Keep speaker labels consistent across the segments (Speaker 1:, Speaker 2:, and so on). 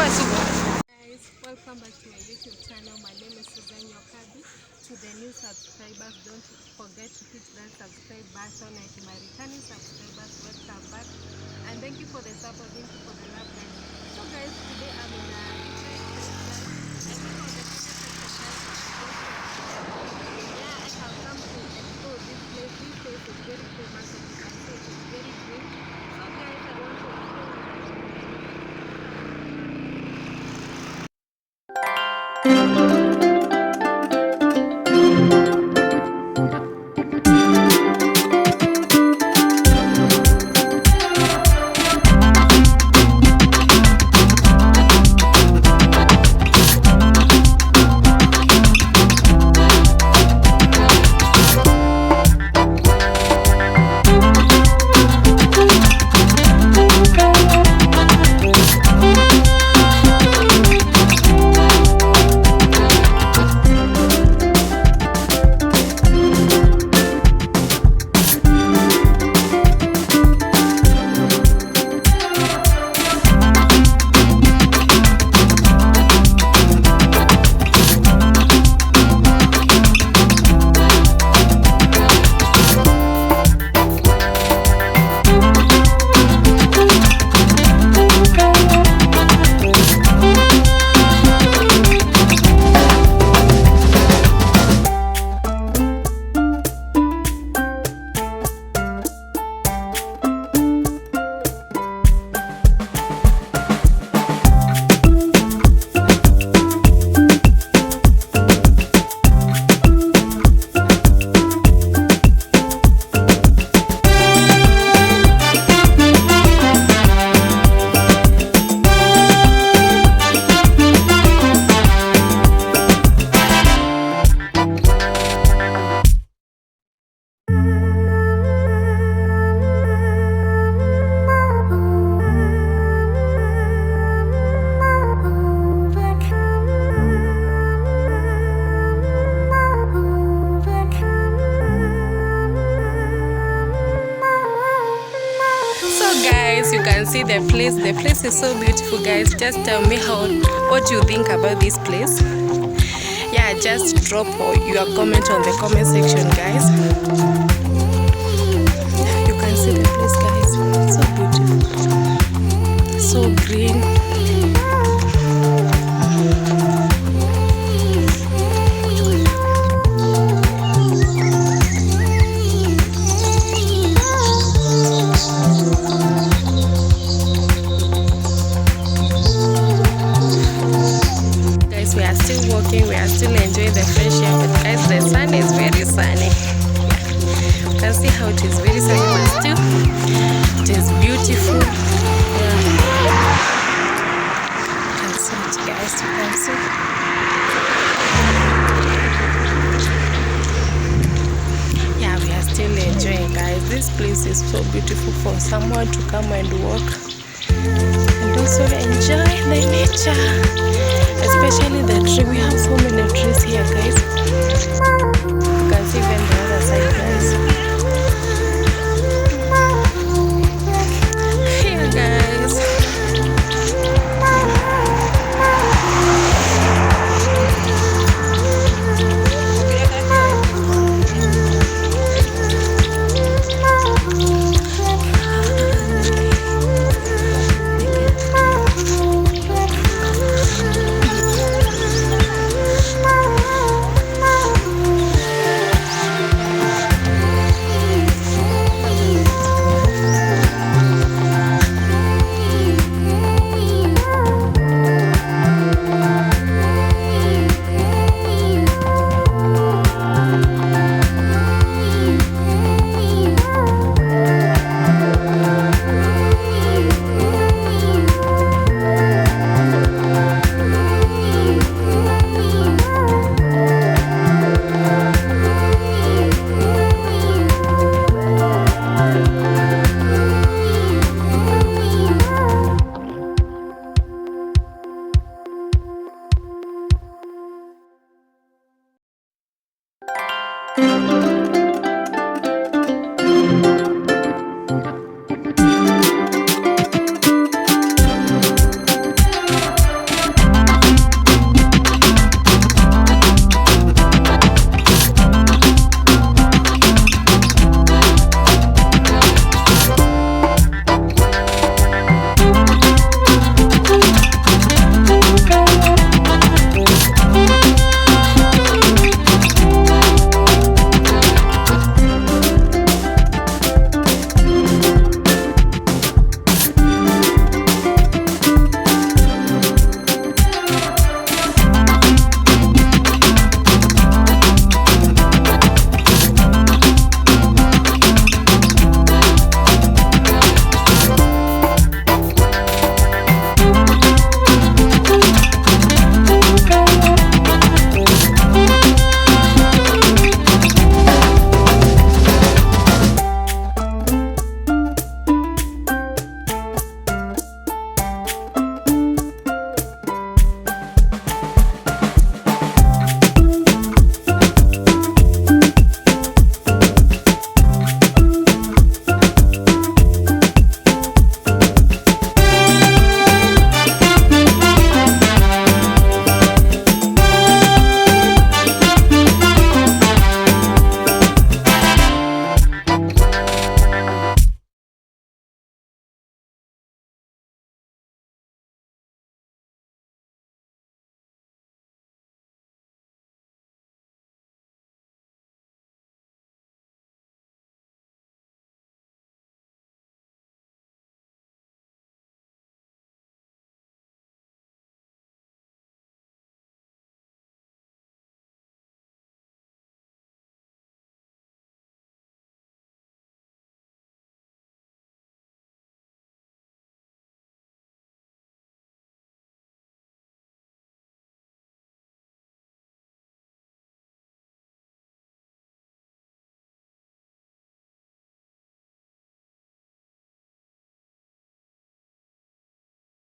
Speaker 1: Guys, welcome back to my YouTube channel. My name is Kabi. To the new subscribers, don't forget to hit that subscribe button, and to my returning subscribers, welcome back and thank you for the support. Thank you for the love, guys. So guys, today I'm in a I have come to explore this place. This place is very famous and you can see it is very green. So guys, I want to you can see the place. The place is so beautiful, guys. Just tell me what you think about this place. Yeah, just drop your comment on the comment section, guys. You can see the place, guys. So beautiful, so green. We are still enjoying the fresh air, but guys, the sun is very sunny. You can see how it is very sunny, but still it is beautiful. You can see it, guys. You can see. Yeah, we are still enjoying, guys. This place is so beautiful for someone to come and walk and also enjoy the nature. Especially the tree. We have so many trees here, guys. You can see them the other side, guys. Here, guys.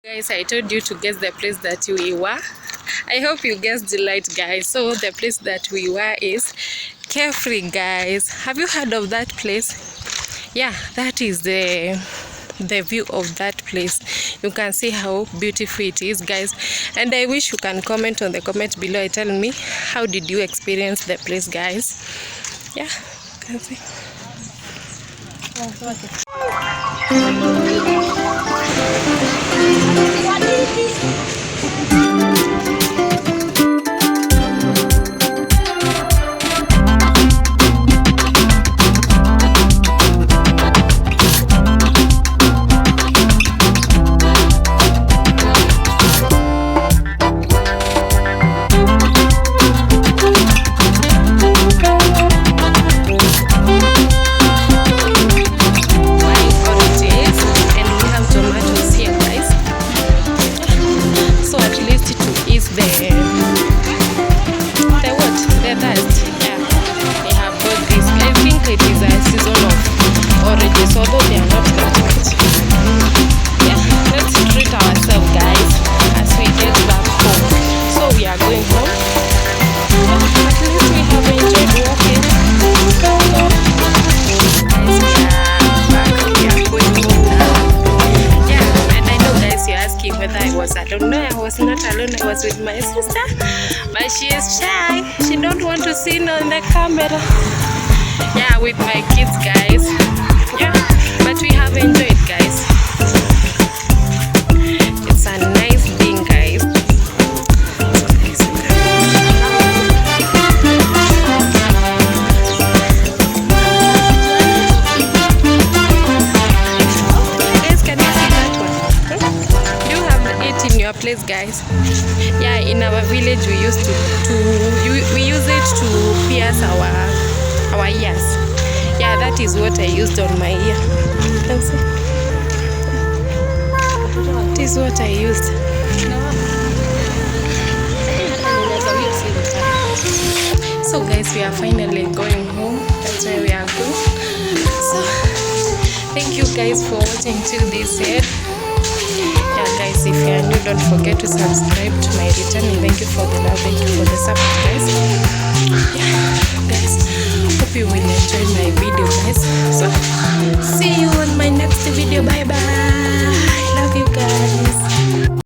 Speaker 1: Guys, I told you to guess the place that we were. I hope you guessed the light, guys. So the place that we were is KEFRI, guys. Have you heard of that place? Yeah, that is the view of that place. You can see how beautiful it is, guys, and I wish you can comment on the comment below and tell me how did you experience the place, guys. Yeah, you can see. I don't know, I was not alone, I was with my sister, but she is shy. She don't want to see on the camera. Yeah, with my kids, guys. Yeah, but we have enjoyed, guys. It's a nice thing, guys. Place, guys. Yeah, in our village we used to we use it to pierce our ears. Yeah, that is what I used on my ear. You can see. That is what I used. So guys, we are finally going home. That's where we are going. So thank you guys for watching till this end. Yeah, guys, if you are new, don't forget to subscribe to my channel. Thank you for the love, thank you for the support, guys. Yeah, guys, hope you will enjoy my video, guys. So see you on my next video. Bye bye.